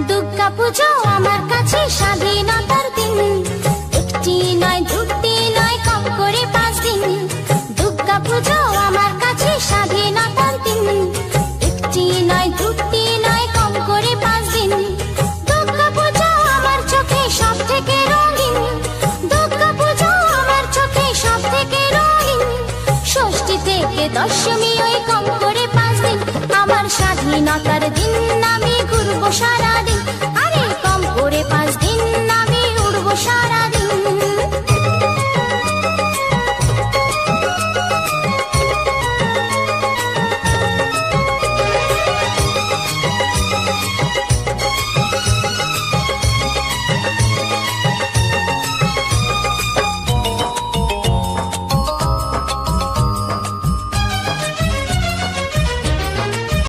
দুর্গা পুজো আমার কাছে স্বাধীনতার দিন, একটি নয় দুটি নয় কম করে 5 দিন। দুর্গা পুজো আমার কাছে স্বাধীনতার দিন, একটি নয় দুটি নয় কম করে 5 দিন। দুর্গা পুজো আমার চোখে সব থেকে রঙিন, দুর্গা পুজো আমার চোখে সব থেকে রঙিন। ষষ্ঠী থেকে দশমী ওই কম করে 5 দিন, আমার স্বাধীনতার দিন আমি ঘুরবো সারাদিন। আরে কম করে 5 দিন আমি উড়বো সারা